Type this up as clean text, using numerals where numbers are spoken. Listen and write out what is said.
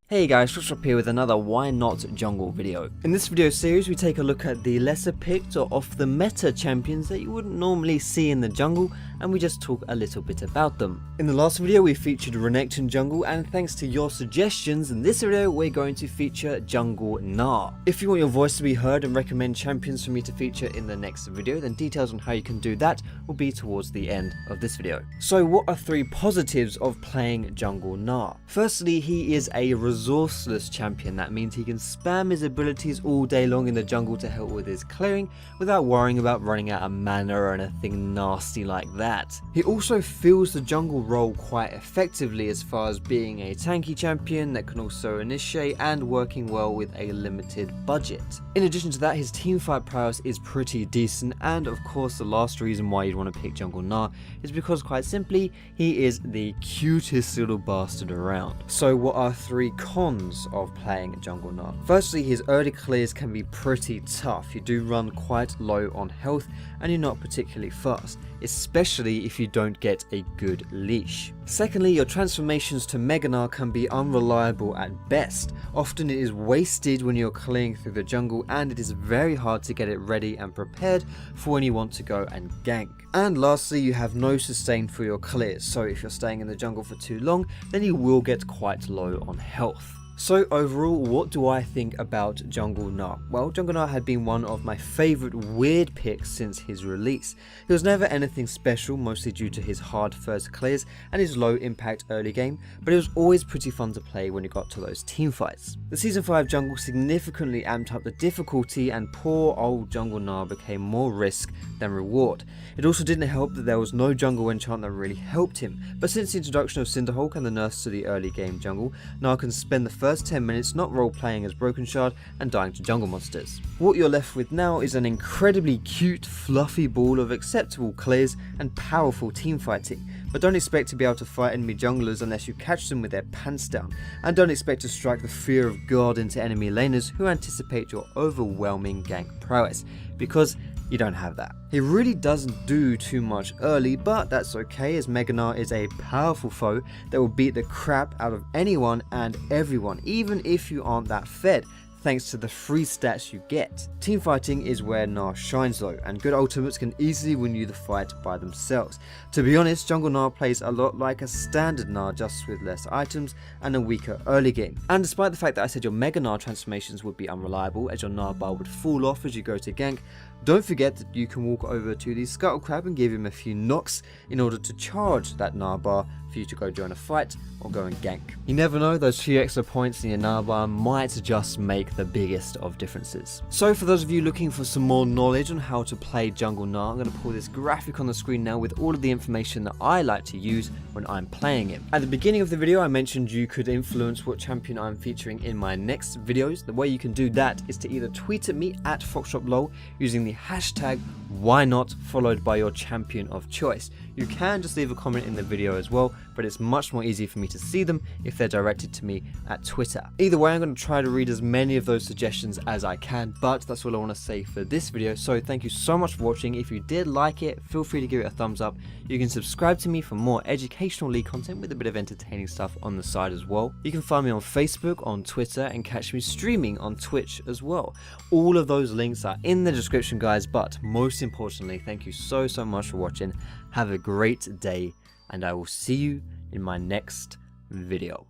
Hey guys, Shop here with another Why Not Jungle video. In this video series we take a look at the lesser picked or off the meta champions that you wouldn't normally see in the jungle, and we just talk a little bit about them. In the last video we featured Renekton jungle, and thanks to your suggestions in this video we're going to feature jungle Gnar. If you want your voice to be heard and recommend champions for me to feature in the next video, then details on how you can do that will be towards the end of this video. So what are 3 positives of playing jungle Gnar? Firstly, he is a resourceless champion. That means he can spam his abilities all day long in the jungle to help with his clearing without worrying about running out of mana or anything nasty like that. He also fills the jungle role quite effectively as far as being a tanky champion that can also initiate and working well with a limited budget. In addition to that, his teamfight prowess is pretty decent, and of course the last reason why you'd want to pick jungle Gnar is because quite simply he is the cutest little bastard around. So what are 3 cons of playing jungle Gnar? Firstly, his early clears can be pretty tough. You do run quite low on health and you're not particularly fast, especially if you don't get a good leash. Secondly, your transformations to Mega Gnar can be unreliable at best. Often it is wasted when you're clearing through the jungle, and it is very hard to get it ready and prepared for when you want to go and gank. And lastly, you have no sustain for your clears, so if you're staying in the jungle for too long, then you will get quite low on health. So overall, what do I think about jungle Gnar? Well, jungle Gnar had been one of my favourite weird picks since his release. He was never anything special, mostly due to his hard first clears and his low impact early game, but it was always pretty fun to play when you got to those team fights. The Season 5 jungle significantly amped up the difficulty, and poor old jungle Gnar became more risk than reward. It also didn't help that there was no jungle enchant that really helped him, but since the introduction of Cinderhulk and the nerfs to the early game jungle, Gnar can spend the first 10 minutes not role playing as Broken Shard and dying to jungle monsters. What you're left with now is an incredibly cute, fluffy ball of acceptable clears and powerful team fighting, but don't expect to be able to fight enemy junglers unless you catch them with their pants down, and don't expect to strike the fear of God into enemy laners who anticipate your overwhelming gank prowess, because you don't have that. He really doesn't do too much early, but that's okay, as Mega Gnar is a powerful foe that will beat the crap out of anyone and everyone, even if you aren't that fed, thanks to the free stats you get. Teamfighting is where Gnar shines though, and good ultimates can easily win you the fight by themselves. To be honest, jungle Gnar plays a lot like a standard Gnar, just with less items and a weaker early game. And despite the fact that I said your Mega Gnar transformations would be unreliable, as your Gnar bar would fall off as you go to gank, don't forget that you can walk over to the Scuttle Crab and give him a few knocks in order to charge that Gnar bar for you to go join a fight or go and gank. You never know, those few extra points in your Gnar bar might just make the biggest of differences. So for those of you looking for some more knowledge on how to play jungle Gnar, I'm going to pull this graphic on the screen now with all of the information that I like to use when I'm playing him. At the beginning of the video I mentioned you could influence what champion I'm featuring in my next videos. The way you can do that is to either tweet at me at FoxShopLol using the hashtag WhyNot followed by your champion of choice. You can just leave a comment in the video as well, but it's much more easy for me to see them if they're directed to me at Twitter. Either way, I'm going to try to read as many of those suggestions as I can, but that's all I want to say for this video. So thank you so much for watching. If you did like it, feel free to give it a thumbs up. You can subscribe to me for more educational League content with a bit of entertaining stuff on the side as well. You can find me on Facebook, on Twitter, and catch me streaming on Twitch as well. All of those links are in the description, guys, but most importantly, thank you so much for watching. Have a great day, and I will see you in my next video.